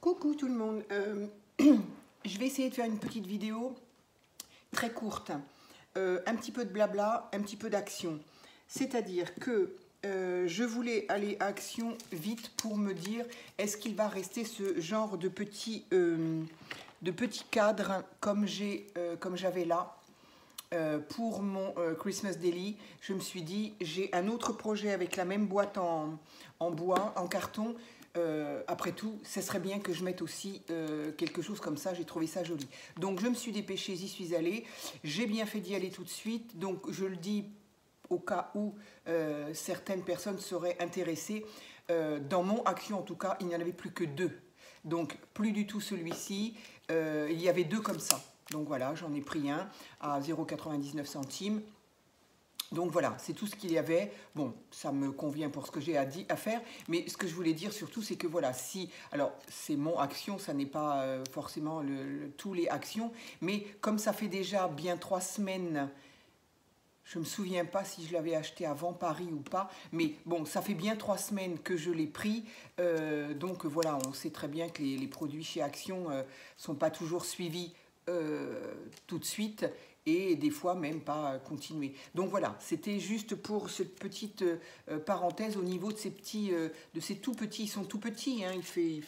Coucou tout le monde, je vais essayer de faire une petite vidéo très courte, un petit peu de blabla, un petit peu d'action. C'est-à-dire que je voulais aller à action vite pour me dire est-ce qu'il va rester ce genre de petit cadre comme j'avais là pour mon Christmas Daily. Je me suis dit j'ai un autre projet avec la même boîte en bois, en carton. Après tout, ce serait bien que je mette aussi quelque chose comme ça, j'ai trouvé ça joli. Donc je me suis dépêchée, j'y suis allée, j'ai bien fait d'y aller tout de suite, donc je le dis au cas où certaines personnes seraient intéressées. Dans mon action en tout cas, il n'y en avait plus que deux, donc plus du tout celui-ci, il y avait deux comme ça. Donc voilà, j'en ai pris un à 0,99 centimes. Donc voilà, c'est tout ce qu'il y avait. Bon, ça me convient pour ce que j'ai à faire, mais ce que je voulais dire surtout, c'est que voilà, si, alors c'est mon action, ça n'est pas forcément tous les actions, mais comme ça fait déjà bien 3 semaines, je ne me souviens pas si je l'avais acheté avant Paris ou pas, mais bon, ça fait bien 3 semaines que je l'ai pris, donc voilà, on sait très bien que les produits chez Action ne sont pas toujours suivis tout de suite, et des fois même pas continuer. Donc voilà, c'était juste pour cette petite parenthèse au niveau de ces petits, de ces tout petits. Ils sont tout petits, hein, il fait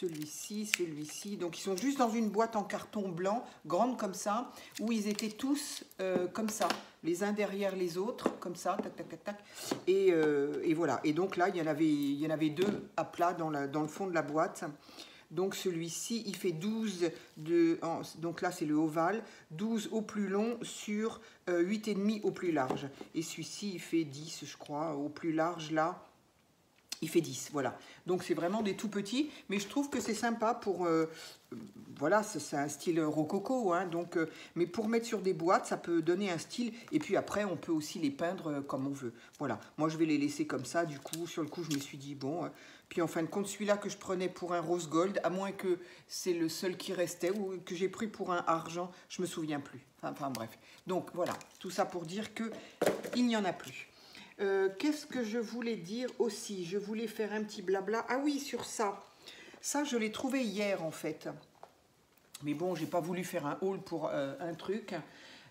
celui-ci. Donc ils sont juste dans une boîte en carton blanc, grande comme ça, où ils étaient tous comme ça, les uns derrière les autres, comme ça, tac, tac, tac, tac. Et voilà. Et donc là, il y en avait deux à plat dans le fond de la boîte. Donc celui-ci, il fait 12, donc là c'est le ovale, 12 au plus long sur 8,5 au plus large. Et celui-ci, il fait 10, je crois, au plus large là. Il fait 10, voilà. Donc c'est vraiment des tout petits, mais je trouve que c'est sympa pour... voilà, c'est un style rococo, hein, donc, mais pour mettre sur des boîtes, ça peut donner un style. Et puis après, on peut aussi les peindre comme on veut. Voilà, moi je vais les laisser comme ça, du coup, sur le coup, je me suis dit, bon... puis en fin de compte, celui-là que je prenais pour un rose gold, à moins que c'est le seul qui restait, ou que j'ai pris pour un argent, je me souviens plus. Enfin bref. Donc voilà, tout ça pour dire qu'il n'y en a plus. Qu'est-ce que je voulais dire aussi? Je voulais faire un petit blabla. Ah oui, sur ça. Ça, je l'ai trouvé hier, en fait. Mais bon, j'ai pas voulu faire un haul pour un truc.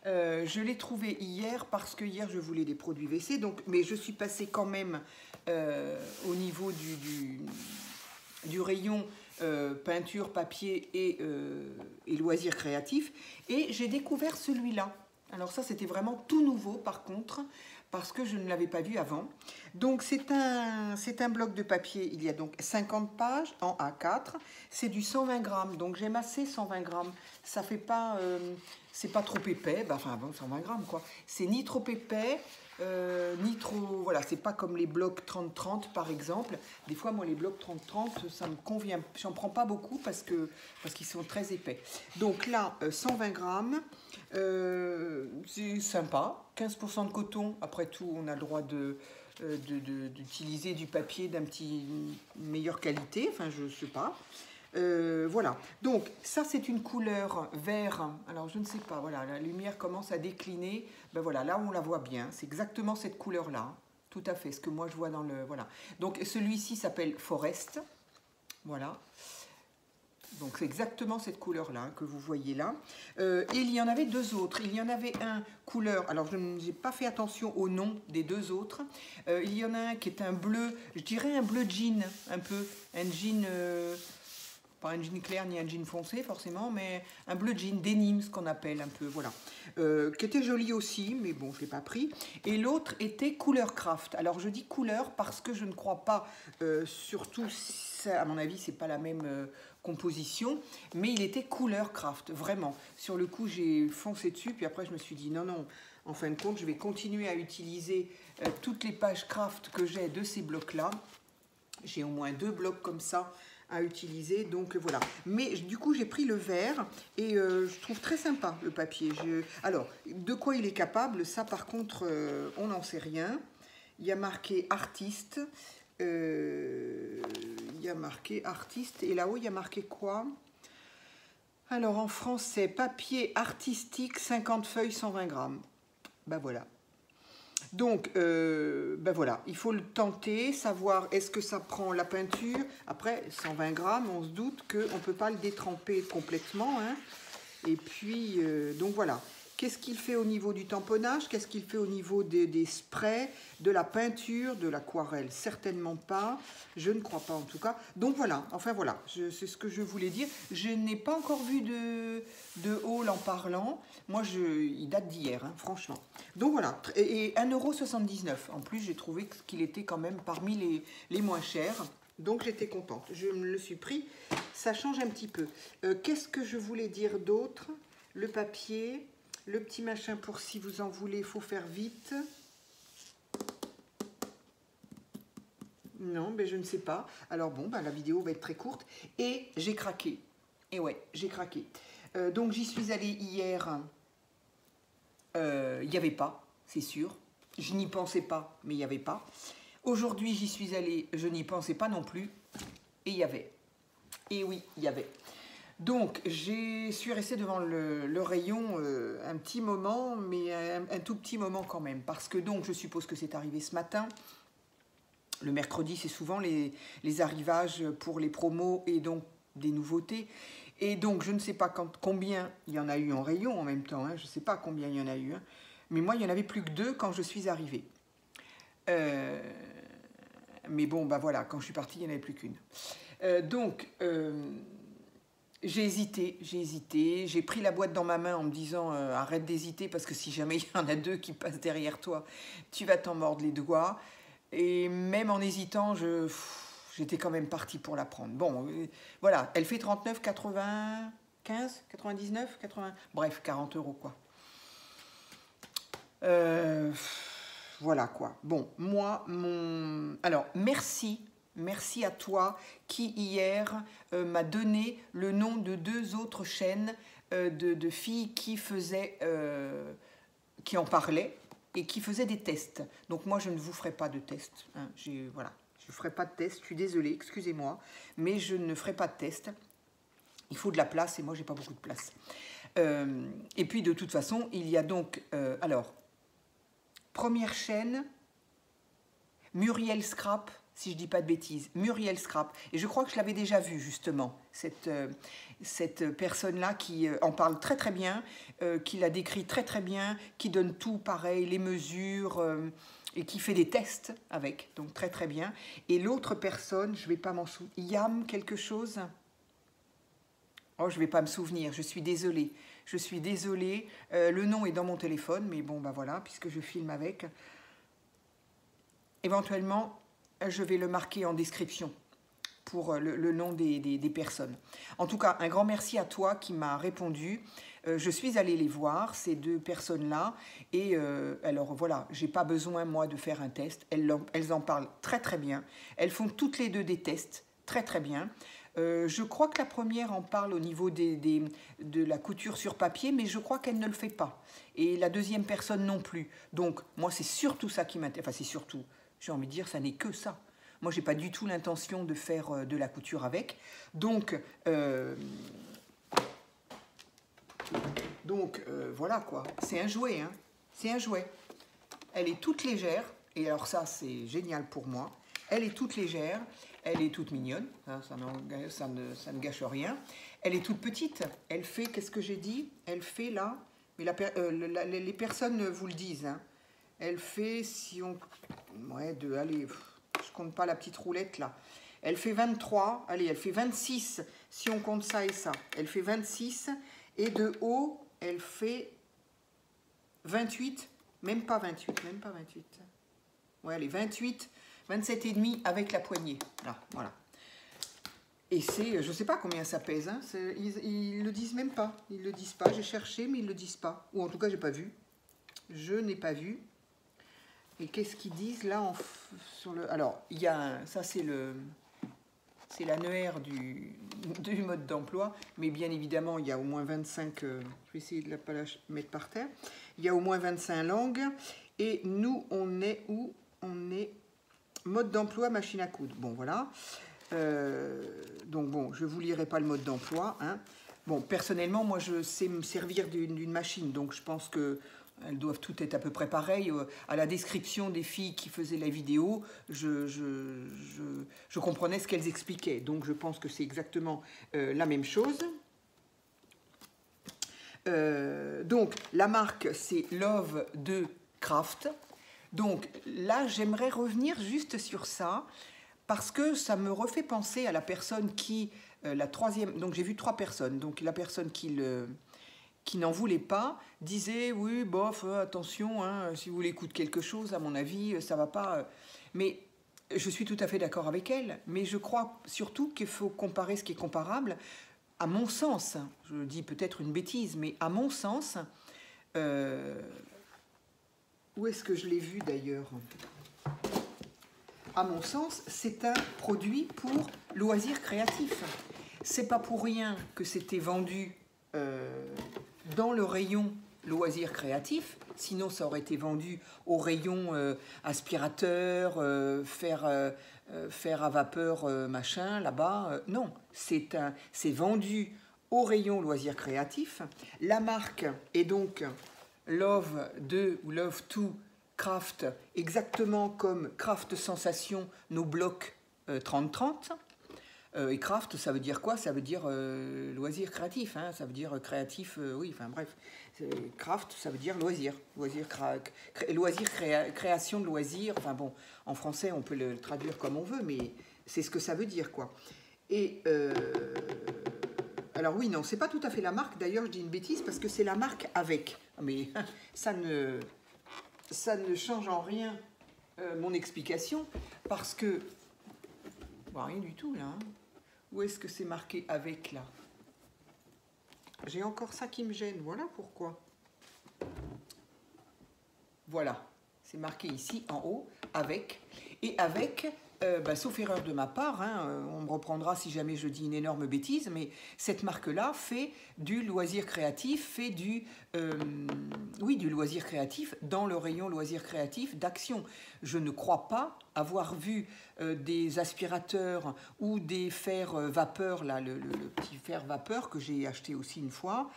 Je l'ai trouvé hier parce que hier, je voulais des produits WC. Donc, mais je suis passée quand même au niveau du rayon peinture, papier et loisirs créatifs. Et j'ai découvert celui-là. Alors ça, c'était vraiment tout nouveau, par contre, parce que je ne l'avais pas vu avant. Donc c'est un bloc de papier, il y a donc 50 pages en A4, c'est du 120 grammes, donc j'aime assez 120 grammes, ça fait pas, c'est pas trop épais, enfin bon, 120 grammes quoi, c'est ni trop épais, ni trop, voilà, c'est pas comme les blocs 30-30 par exemple. Des fois moi les blocs 30-30 ça me convient, j'en prends pas beaucoup parce qu'ils sont très épais. Donc là 120 grammes, c'est sympa, 15% de coton, après tout on a le droit d'utiliser du papier d'un petit meilleure qualité, enfin je sais pas. Voilà, donc ça c'est une couleur vert, alors je ne sais pas, voilà, la lumière commence à décliner, ben voilà, là on la voit bien, c'est exactement cette couleur là, tout à fait, ce que moi je vois dans le, voilà. Donc celui-ci s'appelle Forest, voilà. Donc c'est exactement cette couleur-là que vous voyez là. Et il y en avait deux autres. Il y en avait un couleur, alors je n'ai pas fait attention au nom des deux autres. Il y en a un qui est un bleu, je dirais un bleu jean, un peu. Un jean, pas un jean clair ni un jean foncé forcément, mais un bleu jean, denim, ce qu'on appelle un peu, voilà. Qui était joli aussi, mais bon, je ne l'ai pas pris. Et l'autre était couleur craft. Alors je dis couleur parce que je ne crois pas, surtout, ça, à mon avis, c'est pas la même composition, mais il était couleur craft, vraiment. Sur le coup, j'ai foncé dessus, puis après je me suis dit non, non, en fin de compte, je vais continuer à utiliser toutes les pages craft que j'ai de ces blocs-là. J'ai au moins 2 blocs comme ça à utiliser, donc voilà. Mais du coup, j'ai pris le vert et je trouve très sympa le papier. Alors, de quoi il est capable, ça par contre, on n'en sait rien. Il y a marqué artiste. Il y a marqué artiste et là-haut il y a marqué quoi? Alors en français, papier artistique 50 feuilles 120 grammes. Ben voilà. Donc, ben voilà, il faut le tenter, savoir est-ce que ça prend la peinture. Après, 120 grammes, on se doute qu'on ne peut pas le détremper complètement, hein. Et puis, donc voilà. Qu'est-ce qu'il fait au niveau du tamponnage? Qu'est-ce qu'il fait au niveau des sprays, de la peinture, de l'aquarelle? Certainement pas. Je ne crois pas en tout cas. Donc voilà, enfin voilà, c'est ce que je voulais dire. Je n'ai pas encore vu de haul en parlant. Moi, il date d'hier, hein, franchement. Donc voilà, et 1,79 €. En plus, j'ai trouvé qu'il était quand même parmi les moins chers. Donc j'étais contente. Je me le suis pris. Ça change un petit peu. Qu'est-ce que je voulais dire d'autre? Le papier, le petit machin pour si vous en voulez, il faut faire vite. Non, mais je ne sais pas. Alors bon, ben, la vidéo va être très courte. Et j'ai craqué. Et ouais, j'ai craqué. Donc j'y suis allée hier. Il n'y avait pas, c'est sûr. Je n'y pensais pas, mais il n'y avait pas. Aujourd'hui, j'y suis allée, je n'y pensais pas non plus. Et il y avait. Et oui, il y avait. Donc, je suis restée devant le rayon un petit moment, mais un tout petit moment quand même. Parce que donc, je suppose que c'est arrivé ce matin. Le mercredi, c'est souvent les arrivages pour les promos et donc des nouveautés. Et donc, je ne sais pas combien il y en a eu en rayon en même temps. Hein, je ne sais pas combien il y en a eu. Hein, mais moi, il n'y en avait plus que 2 quand je suis arrivée. Mais bon, bah voilà, quand je suis partie, il n'y en avait plus qu'une. J'ai hésité, j'ai pris la boîte dans ma main en me disant arrête d'hésiter parce que si jamais il y en a 2 qui passent derrière toi, tu vas t'en mordre les doigts. Et même en hésitant, j'étais quand même partie pour la prendre. Bon, voilà, elle fait 39,95, 99, 80, bref, 40 € quoi. Voilà quoi. Bon, moi, alors, merci à toi qui hier m'a donné le nom de 2 autres chaînes de filles qui faisaient, qui en parlaient et qui faisaient des tests. Donc moi, je ne vous ferai pas de test. Hein. Voilà, je ne ferai pas de test. Je suis désolée, excusez-moi, mais je ne ferai pas de test. Il faut de la place et moi, j'ai pas beaucoup de place. Et puis, de toute façon, il y a donc, alors, première chaîne, Muriel Scrap, si je ne dis pas de bêtises, Muriel Scrap. Et je crois que je l'avais déjà vue, justement, cette personne-là qui en parle très très bien, qui la décrit très très bien, qui donne tout pareil, les mesures, et qui fait des tests avec, donc très très bien. Et l'autre personne, je ne vais pas m'en souvenir, Yam quelque chose. Oh, je ne vais pas me souvenir, je suis désolée. Je suis désolée, le nom est dans mon téléphone, mais bon, bah voilà, puisque je filme avec. Éventuellement, je vais le marquer en description pour le nom des personnes. En tout cas, un grand merci à toi qui m'as répondu. Je suis allée les voir, ces 2 personnes-là, et alors voilà, j'ai pas besoin, moi, de faire un test. Elles en parlent très très bien. Elles font toutes les 2 des tests très très bien. Je crois que la première en parle au niveau de la couture sur papier, mais je crois qu'elle ne le fait pas. Et la deuxième personne non plus. Donc, moi, c'est surtout ça qui m'intéresse. Enfin, c'est surtout, j'ai envie de dire, ça n'est que ça. Moi, je n'ai pas du tout l'intention de faire de la couture avec. Donc voilà quoi. C'est un jouet, hein. C'est un jouet. Elle est toute légère. Et alors ça, c'est génial pour moi. Elle est toute légère. Elle est toute mignonne, ça ne gâche rien. Elle est toute petite. Elle fait, qu'est-ce que j'ai dit? Elle fait là, mais les personnes vous le disent. Hein. Elle fait, si on... Ouais, allez, je compte pas la petite roulette là. Elle fait 23, allez, elle fait 26 si on compte ça et ça. Elle fait 26 et de haut, elle fait 28, même pas 28. Ouais, elle est 28. 27,5 avec la poignée. Là, voilà. Et c'est, je ne sais pas combien ça pèse. Hein, ils ne le disent même pas. Ils ne le disent pas. J'ai cherché, mais ils ne le disent pas. Ou en tout cas, j'ai pas vu. Je n'ai pas vu. Et qu'est-ce qu'ils disent là sur le... Alors, il y a ça, c'est l'annuaire du mode d'emploi. Mais bien évidemment, il y a au moins 25... je vais essayer de ne pas la mettre par terre. Il y a au moins 25 langues. Et nous, on est où? On est... Mode d'emploi, machine à coudre. Bon, voilà. Donc, bon, je ne vous lirai pas le mode d'emploi. Hein. Bon, personnellement, moi, je sais me servir d'une machine. Donc, je pense que elles doivent toutes être à peu près pareilles. À la description des filles qui faisaient la vidéo, je comprenais ce qu'elles expliquaient. Donc je pense que c'est exactement la même chose. Donc la marque, c'est Love de Craft. Donc là, j'aimerais revenir juste sur ça, parce que ça me refait penser à la personne qui, la troisième, donc j'ai vu 3 personnes, donc la personne qui n'en voulait pas, disait, oui, bof, attention, hein, si vous voulez écouter quelque chose, à mon avis, ça va pas. Mais je suis tout à fait d'accord avec elle, mais je crois surtout qu'il faut comparer ce qui est comparable. À mon sens, je dis peut-être une bêtise, mais à mon sens, où est-ce que je l'ai vu d'ailleurs ? À mon sens, c'est un produit pour loisirs créatifs. C'est pas pour rien que c'était vendu dans le rayon loisirs créatifs, sinon ça aurait été vendu au rayon aspirateur, fer à vapeur, machin, là-bas. Non, c'est vendu au rayon loisirs créatifs. La marque est donc Love 2 ou Love 2 Craft, exactement comme Craft Sensation, nos blocs 30-30. Et craft, ça veut dire quoi? Ça veut dire loisir créatif, hein, ça veut dire créatif, oui, enfin bref. Craft, ça veut dire loisir, création de loisirs, enfin bon, en français on peut le traduire comme on veut, mais c'est ce que ça veut dire, quoi. Et alors oui, non, c'est pas tout à fait la marque, d'ailleurs je dis une bêtise, parce que c'est la marque avec, mais ça ne change en rien mon explication, parce que, bon, rien du tout là, hein. Où est-ce que c'est marqué avec, là? J'ai encore ça qui me gêne. Voilà pourquoi. Voilà. C'est marqué ici, en haut, avec. Et avec, sauf erreur de ma part, hein, on me reprendra si jamais je dis une énorme bêtise, mais cette marque-là fait du loisir créatif, fait du loisir créatif dans le rayon loisir créatif d'Action. Je ne crois pas avoir vu des aspirateurs ou des fers vapeur, là, le petit fer vapeur que j'ai acheté aussi une fois.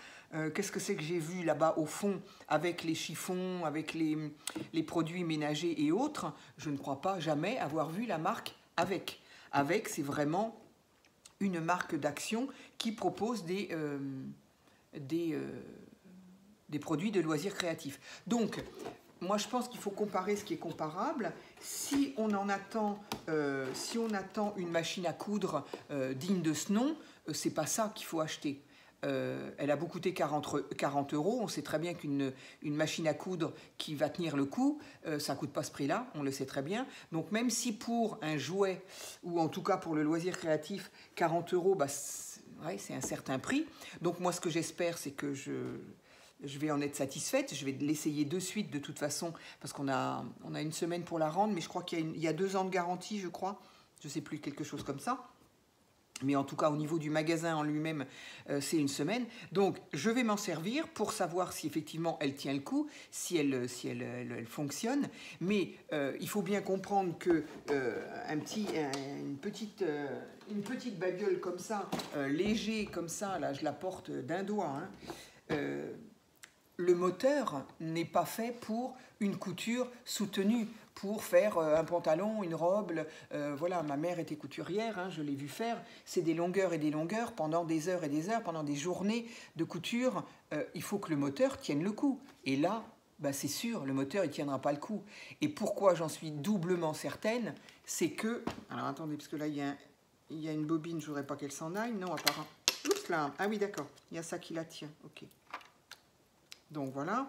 Qu'est-ce que c'est que j'ai vu là-bas au fond avec les chiffons, avec les produits ménagers et autres? Je ne crois pas jamais avoir vu la marque avec. Avec, c'est vraiment une marque d'Action qui propose des produits de loisirs créatifs. Donc, moi, je pense qu'il faut comparer ce qui est comparable. Si on attend une machine à coudre digne de ce nom, c'est pas ça qu'il faut acheter. Elle a beau coûter 40 €, on sait très bien qu'une machine à coudre qui va tenir le coup, ça ne coûte pas ce prix-là, on le sait très bien. Donc même si pour un jouet, ou en tout cas pour le loisir créatif, 40 €, c'est un certain prix. Donc moi, ce que j'espère, c'est que je vais en être satisfaite. Je vais l'essayer de suite de toute façon, parce qu'on a une semaine pour la rendre, mais je crois qu'il y a 2 ans de garantie, je crois. Je ne sais plus, quelque chose comme ça. Mais en tout cas, au niveau du magasin en lui-même, c'est une semaine. Donc, je vais m'en servir pour savoir si effectivement elle tient le coup, si elle fonctionne. Mais il faut bien comprendre que une petite bagueule comme ça, léger comme ça, là, je la porte d'un doigt, hein, le moteur n'est pas fait pour une couture soutenue, pour faire un pantalon, une robe. Voilà, ma mère était couturière, hein, je l'ai vu faire. C'est des longueurs et des longueurs, pendant des heures et des heures, pendant des journées de couture. Il faut que le moteur tienne le coup. Et là, c'est sûr, le moteur, il ne tiendra pas le coup. Et pourquoi j'en suis doublement certaine, c'est que... Alors, attendez, parce que là, il y a une bobine, je ne voudrais pas qu'elle s'en aille. Non, apparemment... Oups là. Ah oui, d'accord, il y a ça qui la tient. Ok. Donc voilà.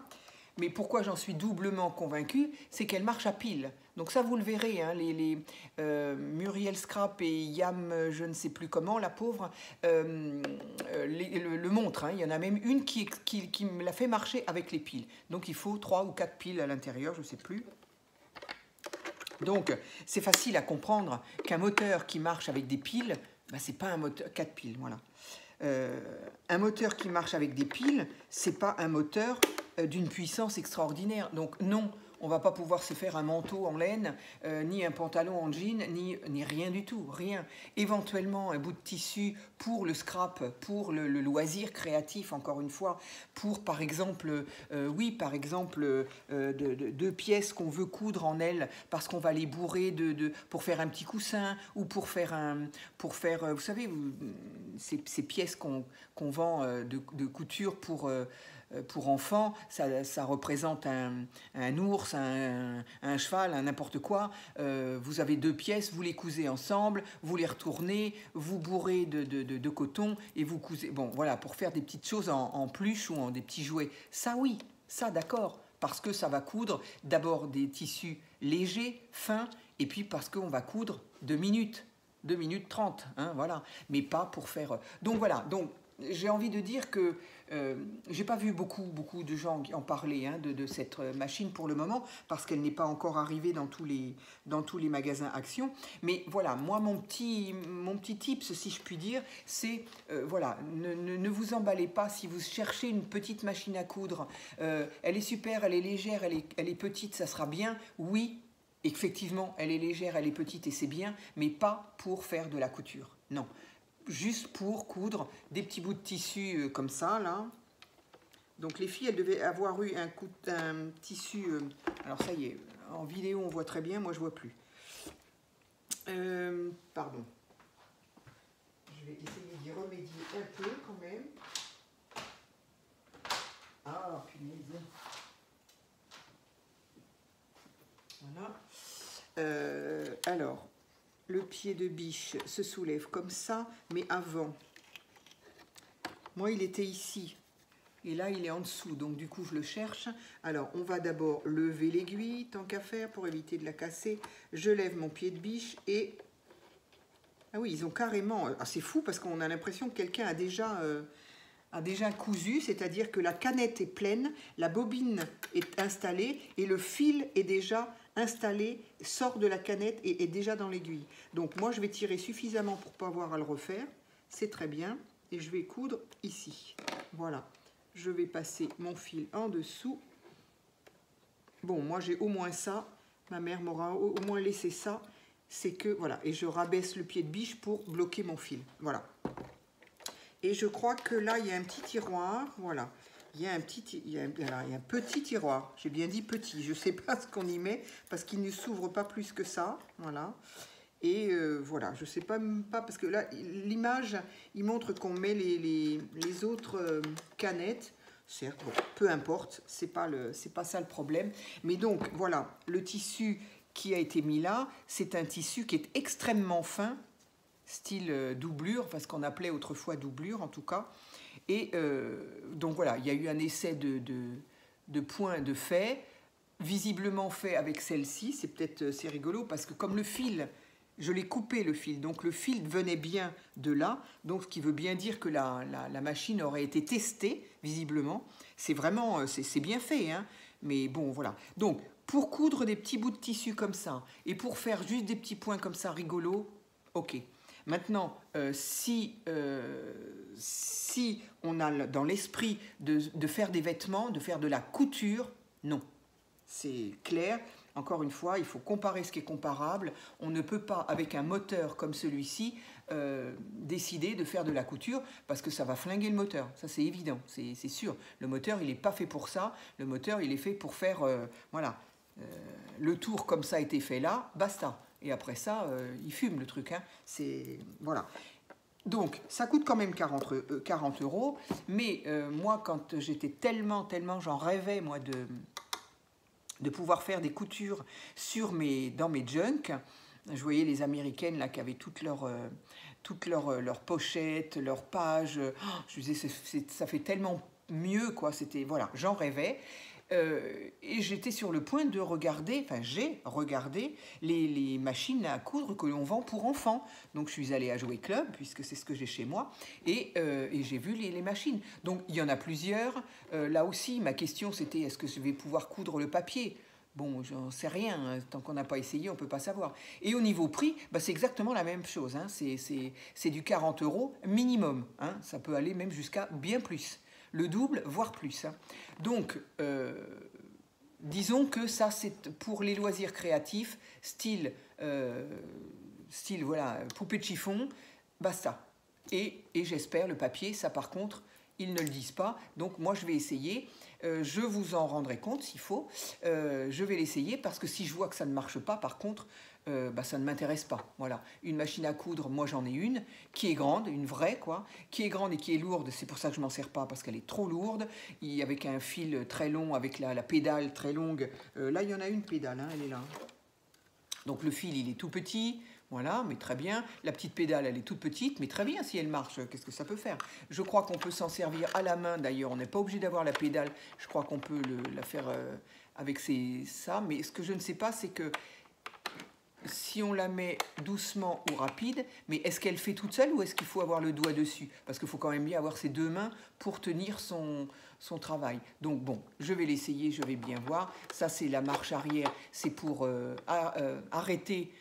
Mais pourquoi j'en suis doublement convaincue, c'est qu'elle marche à pile. Donc ça, vous le verrez, hein, les Muriel Scrap et Yam, je ne sais plus comment, la pauvre, le montre. Hein. Il y en a même une qui me la fait marcher avec les piles. Donc il faut 3 ou 4 piles à l'intérieur, je ne sais plus. Donc c'est facile à comprendre qu'un moteur qui marche avec des piles, c'est pas un moteur 4 piles, voilà. Un moteur qui marche avec des piles, c'est pas un moteur d'une puissance extraordinaire. Donc non, on va pas pouvoir se faire un manteau en laine, ni un pantalon en jean, ni rien du tout, rien. Éventuellement un bout de tissu pour le scrap, pour le loisir créatif, encore une fois, pour par exemple, oui, par exemple, deux pièces qu'on veut coudre en elles parce qu'on va les bourrer pour faire un petit coussin ou pour faire vous savez, ces pièces qu'on vend de couture pour enfants, ça représente un ours, un cheval, n'importe quoi. Vous avez deux pièces, vous les cousez ensemble, vous les retournez, vous bourrez de coton et vous cousez. Bon, voilà, pour faire des petites choses en peluche ou en des petits jouets. Ça, oui, ça, d'accord, parce que ça va coudre d'abord des tissus légers, fins, et puis parce qu'on va coudre 2 minutes. 2 minutes 30, hein, voilà, mais pas pour faire... Donc voilà, donc j'ai envie de dire que j'ai pas vu beaucoup de gens en parler hein, de cette machine pour le moment, parce qu'elle n'est pas encore arrivée dans tous les magasins Action. Mais voilà, moi, mon petit tips, si je puis dire, c'est, voilà, ne vous emballez pas si vous cherchez une petite machine à coudre. Elle est super, elle est légère, elle est petite, ça sera bien, oui. Effectivement, elle est légère, elle est petite et c'est bien, mais pas pour faire de la couture. Non, juste pour coudre des petits bouts de tissu comme ça, là. Donc les filles, elles devaient avoir eu un tissu... alors ça y est, en vidéo on voit très bien, moi je vois plus. Pardon. Je vais essayer d'y remédier un peu quand même. Ah, punaise. Voilà. Alors, le pied de biche se soulève comme ça, mais avant. Moi, il était ici. Et là, il est en dessous. Donc, du coup, je le cherche. Alors, on va d'abord lever l'aiguille, tant qu'à faire, pour éviter de la casser. Je lève mon pied de biche et... Ah oui, ils ont carrément... Ah, c'est fou parce qu'on a l'impression que quelqu'un a déjà cousu, c'est-à-dire que la canette est pleine, la bobine est installée et le fil est déjà installé, sort de la canette et est déjà dans l'aiguille. Donc moi je vais tirer suffisamment pour ne pas avoir à le refaire, c'est très bien, et je vais coudre ici. Voilà, je vais passer mon fil en dessous. Bon, moi j'ai au moins ça, ma mère m'aura au moins laissé ça, c'est que voilà, et je rabaisse le pied de biche pour bloquer mon fil, voilà. Et je crois que là, il y a un petit tiroir, voilà. Il y a un petit tiroir, j'ai bien dit petit, je ne sais pas ce qu'on y met, parce qu'il ne s'ouvre pas plus que ça, voilà. Et voilà, je ne sais pas, parce que là, l'image, il montre qu'on met les autres canettes, certes, bon, peu importe, c'est pas ça le problème. Mais donc, voilà, le tissu qui a été mis là, c'est un tissu qui est extrêmement fin, style doublure, enfin ce qu'on appelait autrefois doublure en tout cas. Et donc voilà, il y a eu un essai de point de fait, visiblement fait avec celle-ci. C'est rigolo parce que comme le fil, je l'ai coupé le fil, donc le fil venait bien de là, donc ce qui veut bien dire que la machine aurait été testée, visiblement. C'est vraiment, c'est bien fait, hein, mais bon voilà. Donc pour coudre des petits bouts de tissu comme ça, et pour faire juste des petits points comme ça rigolos, ok. Maintenant, si on a dans l'esprit de faire des vêtements, de faire de la couture, non. C'est clair. Encore une fois, il faut comparer ce qui est comparable. On ne peut pas, avec un moteur comme celui-ci, décider de faire de la couture parce que ça va flinguer le moteur. Ça, c'est évident, c'est sûr. Le moteur, il n'est pas fait pour ça. Le moteur, il est fait pour faire, voilà, le tour comme ça a été fait là, basta. Et après ça, il fume le truc. Hein. Voilà. Donc, ça coûte quand même 40 €. Mais moi, quand j'étais tellement, j'en rêvais, moi, de pouvoir faire des coutures dans mes junk. Je voyais les Américaines là, qui avaient toutes leurs pochettes, leurs pages. Oh, je disais, ça fait tellement mieux, quoi. C'était, voilà, j'en rêvais. Et j'étais sur le point de regarder, enfin j'ai regardé les machines à coudre que l'on vend pour enfants. Donc je suis allée à Jouet Club, puisque c'est ce que j'ai chez moi, et j'ai vu les machines. Donc il y en a plusieurs. Là aussi, ma question c'était, est-ce que je vais pouvoir coudre le papier ? Bon, j'en sais rien, hein. Tant qu'on n'a pas essayé, on ne peut pas savoir. Et au niveau prix, bah, c'est exactement la même chose. Hein. C'est du 40 € minimum. Hein. Ça peut aller même jusqu'à bien plus. Le double, voire plus. Hein. Donc, disons que ça, c'est pour les loisirs créatifs, style, voilà, poupée de chiffon, basta. Et j'espère, le papier, ça par contre, ils ne le disent pas. Donc moi, je vais essayer. Je vous en rendrai compte s'il faut. Je vais l'essayer parce que si je vois que ça ne marche pas, par contre, ça ne m'intéresse pas. Voilà. Une machine à coudre, moi j'en ai une, qui est grande, une vraie, quoi, qui est grande et qui est lourde. C'est pour ça que je m'en sers pas, parce qu'elle est trop lourde. Avec un fil très long, avec la pédale très longue. Là, il y en a une pédale, hein, elle est là. Donc le fil, il est tout petit. Voilà, mais très bien. La petite pédale, elle est toute petite, mais très bien si elle marche. Qu'est-ce que ça peut faire? Je crois qu'on peut s'en servir à la main, d'ailleurs. On n'est pas obligé d'avoir la pédale. Je crois qu'on peut la faire avec ça. Mais ce que je ne sais pas, c'est que si on la met doucement ou rapide, mais est-ce qu'elle fait toute seule ou est-ce qu'il faut avoir le doigt dessus? Parce qu'il faut quand même bien avoir ses deux mains pour tenir son travail. Donc bon, je vais l'essayer, je vais bien voir. Ça, c'est la marche arrière. C'est pour arrêter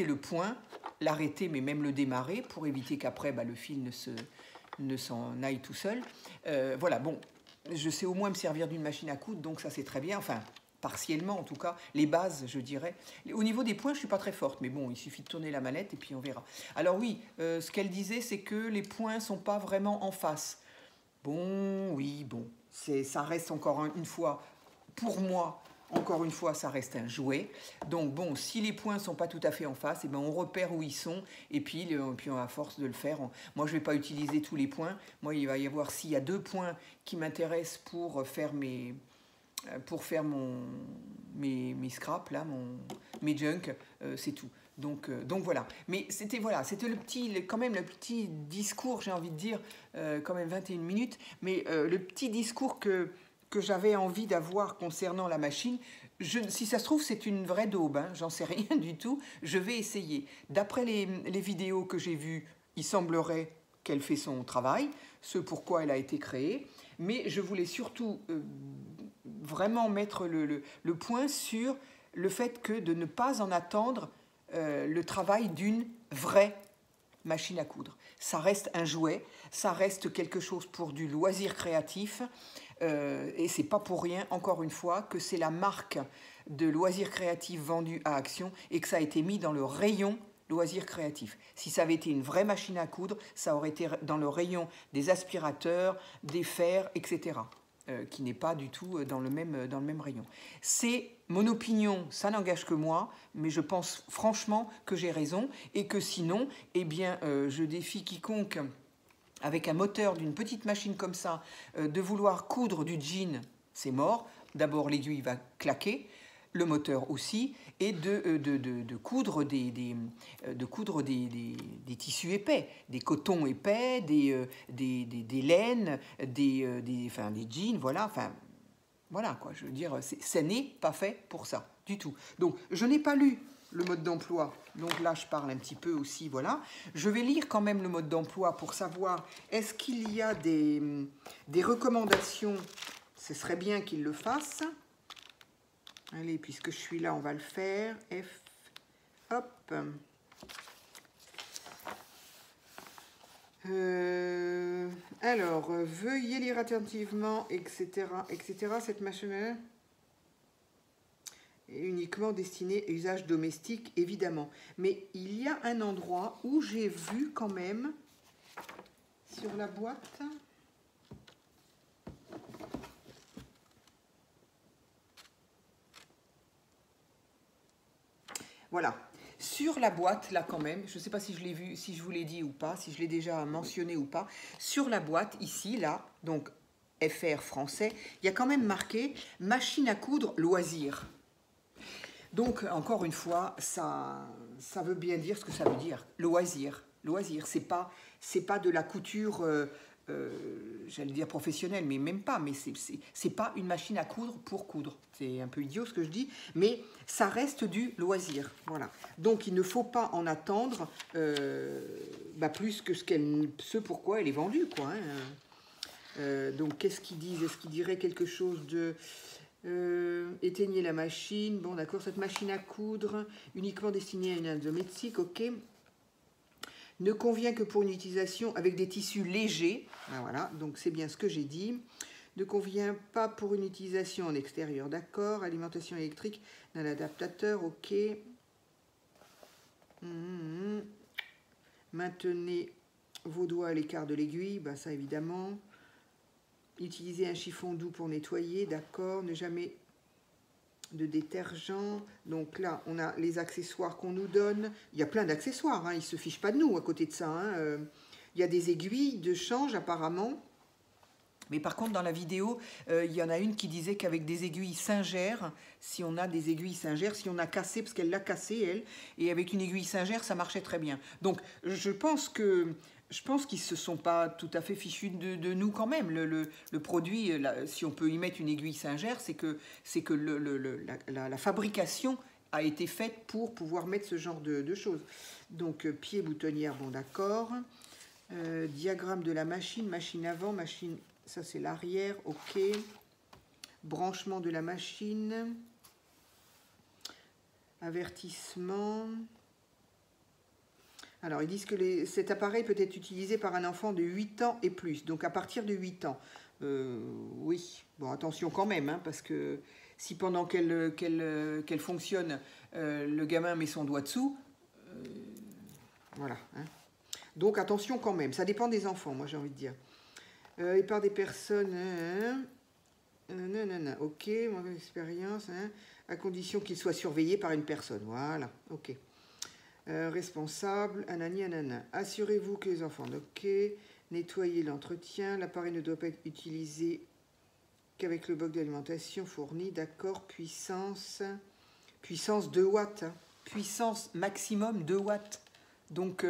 le point, l'arrêter, mais même le démarrer, pour éviter qu'après, le fil ne s'en aille tout seul. Voilà, bon, je sais au moins me servir d'une machine à coudre, donc ça, c'est très bien. Enfin, partiellement en tout cas, les bases, je dirais. Au niveau des points, je ne suis pas très forte, mais bon, il suffit de tourner la manette et puis on verra. Alors oui, ce qu'elle disait, c'est que les points ne sont pas vraiment en face. Bon, oui, bon, ça reste encore une fois, pour moi, encore une fois, ça reste un jouet. Donc bon, si les points ne sont pas tout à fait en face, on repère où ils sont, et puis à force de le faire, moi je ne vais pas utiliser tous les points. Moi, il va y avoir, s'il y a 2 points qui m'intéressent pour faire mes scraps, là, mes junk, c'est tout. Donc voilà. Mais c'était quand même le petit discours, j'ai envie de dire, quand même 21 minutes, mais le petit discours que j'avais envie d'avoir concernant la machine. Si ça se trouve, c'est une vraie daube, hein, j'en sais rien du tout. Je vais essayer. D'après les vidéos que j'ai vues, il semblerait qu'elle fait son travail, ce pourquoi elle a été créée. Mais je voulais surtout vraiment mettre le point sur le fait que de ne pas en attendre le travail d'une vraie machine à coudre. Ça reste un jouet, ça reste quelque chose pour du loisir créatif, et c'est pas pour rien, encore une fois, que c'est la marque de loisirs créatifs vendue à Action et que ça a été mis dans le rayon loisirs créatifs. Si ça avait été une vraie machine à coudre, ça aurait été dans le rayon des aspirateurs, des fers, etc. Qui n'est pas du tout dans le même rayon. C'est mon opinion, ça n'engage que moi, mais je pense franchement que j'ai raison et que sinon, je défie quiconque avec un moteur d'une petite machine comme ça de vouloir coudre du jean, c'est mort. D'abord, l'aiguille va claquer, le moteur aussi, et de coudre des tissus épais, des cotons épais, des laines, des jeans, voilà, quoi, je veux dire, ça n'est pas fait pour ça, du tout. Donc, je n'ai pas lu le mode d'emploi, donc là je parle un petit peu aussi, voilà. Je vais lire quand même le mode d'emploi pour savoir, est-ce qu'il y a des recommandations? Ce serait bien qu'il le fasse. Allez, puisque je suis là, on va le faire. Hop. Alors, veuillez lire attentivement, etc., etc. Cette machine est uniquement destinée à usage domestique, évidemment. Mais il y a un endroit où j'ai vu quand même, sur la boîte... Voilà, sur la boîte, là quand même, je ne sais pas si je l'ai vu, si je vous l'ai dit ou pas, si je l'ai déjà mentionné ou pas, sur la boîte, ici, là, donc FR français, il y a quand même marqué « Machine à coudre loisir ». Donc, encore une fois, ça veut bien dire ce que ça veut dire, loisir. Loisir, c'est pas de la couture... j'allais dire professionnelle, mais même pas, mais c'est pas une machine à coudre pour coudre. C'est un peu idiot ce que je dis, mais ça reste du loisir. Voilà. Donc il ne faut pas en attendre plus que ce pourquoi elle est vendue, quoi. Hein. Donc qu'est-ce qu'ils disent? Est-ce qu'ils diraient quelque chose de... éteignez la machine. Bon, d'accord, cette machine à coudre, uniquement destinée à une domestique, ok. Ne convient que pour une utilisation avec des tissus légers. Ah, voilà, donc c'est bien ce que j'ai dit. Ne convient pas pour une utilisation en extérieur. D'accord. Alimentation électrique d'un adaptateur. Ok. Maintenez vos doigts à l'écart de l'aiguille. Ben, ça, évidemment. Utilisez un chiffon doux pour nettoyer. D'accord. Ne jamais de détergent. Donc là, on a les accessoires qu'on nous donne. Il y a plein d'accessoires. Hein. Ils ne se fichent pas de nous à côté de ça. Hein. Il y a des aiguilles de change, apparemment. Mais par contre, dans la vidéo, il y en a une qui disait qu'avec des aiguilles Singer, si on a des aiguilles Singer, si on a cassé, parce qu'elle l'a cassé, elle, et avec une aiguille Singer, ça marchait très bien. Donc, je pense qu'ils ne se sont pas tout à fait fichus de nous quand même. Le produit, si on peut y mettre une aiguille Singer, c'est que la fabrication a été faite pour pouvoir mettre ce genre de choses. Donc, pied boutonnière, bon d'accord. Diagramme de la machine, machine avant, machine... Ça, c'est l'arrière, ok. Branchement de la machine. Avertissement. Alors, ils disent que cet appareil peut être utilisé par un enfant de 8 ans et plus. Donc, à partir de 8 ans. Oui, bon, attention quand même, hein, parce que si pendant qu'elle fonctionne, le gamin met son doigt dessous, voilà. Hein. Donc, attention quand même. Ça dépend des enfants, moi, j'ai envie de dire. Et par des personnes, ok, mon expérience, à condition qu'il soit surveillé par une personne, voilà, ok. Responsable, anani. Assurez-vous que les enfants, ok. Nettoyer l'entretien, l'appareil ne doit pas être utilisé qu'avec le bloc d'alimentation fourni, d'accord. Puissance 2 watts, hein. Puissance maximum 2 watts, donc...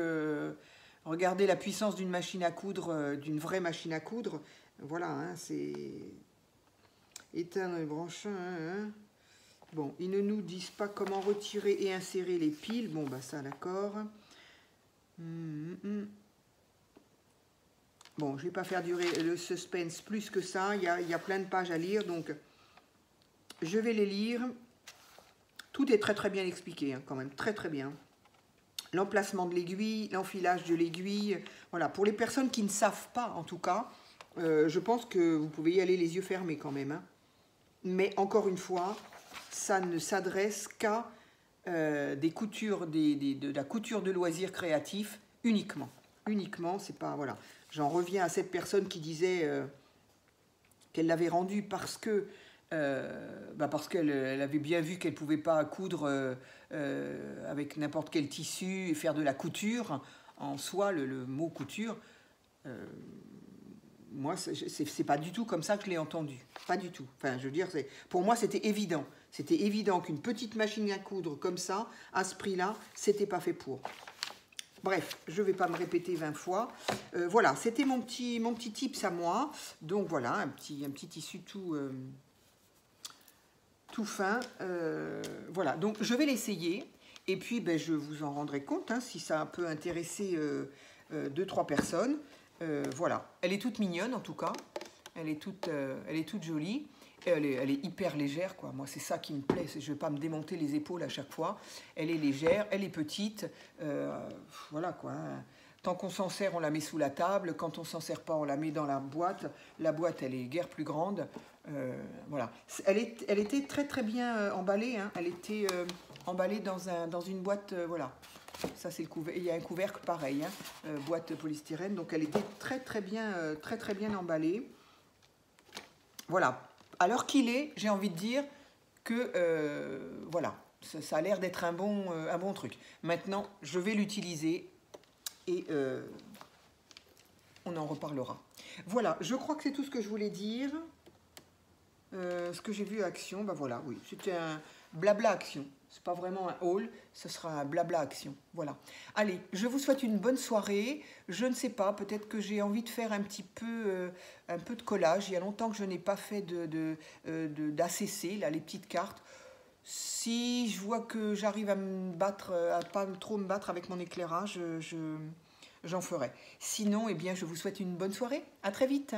regardez la puissance d'une machine à coudre, d'une vraie machine à coudre. Voilà, hein, c'est... Éteindre les branches. Hein. Bon, ils ne nous disent pas comment retirer et insérer les piles. Bon, bah ça, d'accord. Bon, je ne vais pas faire durer le suspense plus que ça. Il y a plein de pages à lire, donc je vais les lire. Tout est très très bien expliqué, hein, quand même, très très bien. L'emplacement de l'aiguille, l'enfilage de l'aiguille. Voilà, pour les personnes qui ne savent pas, en tout cas, je pense que vous pouvez y aller les yeux fermés quand même. Hein. Mais encore une fois, ça ne s'adresse qu'à des coutures, de la couture de loisirs créatifs uniquement. Uniquement, c'est pas... Voilà. J'en reviens à cette personne qui disait qu'elle l'avait rendu parce que... parce qu'elle avait bien vu qu'elle ne pouvait pas coudre avec n'importe quel tissu et faire de la couture. En soi, le mot couture, moi, c'est pas du tout comme ça que je l'ai entendu. Pas du tout. Enfin, je veux dire, pour moi, c'était évident. C'était évident qu'une petite machine à coudre comme ça, à ce prix-là, c'était pas fait pour. Bref, je ne vais pas me répéter 20 fois. Voilà, c'était mon petit tips à moi. Donc voilà, un petit tissu tout fin. Voilà, donc je vais l'essayer. Et puis, ben, je vous en rendrai compte, hein, si ça peut intéresser 2-3 personnes. Voilà, elle est toute mignonne en tout cas. Elle est toute jolie. Elle est hyper légère, quoi. Moi, c'est ça qui me plaît. Je ne vais pas me démonter les épaules à chaque fois. Elle est légère, elle est petite. Voilà, quoi. Tant qu'on s'en sert, on la met sous la table. Quand on ne s'en sert pas, on la met dans la boîte. La boîte, elle est guère plus grande. Voilà. Elle était très, très bien emballée. Hein. Elle était emballée dans une boîte, voilà. Ça, c'est le couvercle. Il y a un couvercle pareil, hein, boîte polystyrène. Donc, elle était très, très bien emballée. Voilà. Alors qu'il est, j'ai envie de dire que, voilà, ça a l'air d'être un bon truc. Maintenant, je vais l'utiliser et on en reparlera. Voilà, je crois que c'est tout ce que je voulais dire. Ce que j'ai vu à Action, ben voilà, oui, c'était un blabla Action. C'est pas vraiment un haul, ce sera un blabla Action. Voilà. Allez, je vous souhaite une bonne soirée. Je ne sais pas, peut-être que j'ai envie de faire un peu de collage. Il y a longtemps que je n'ai pas fait d'ACC, là, les petites cartes. Si je vois que j'arrive à me battre, à pas trop me battre avec mon éclairage, j'en ferai. Sinon, eh bien, je vous souhaite une bonne soirée. À très vite.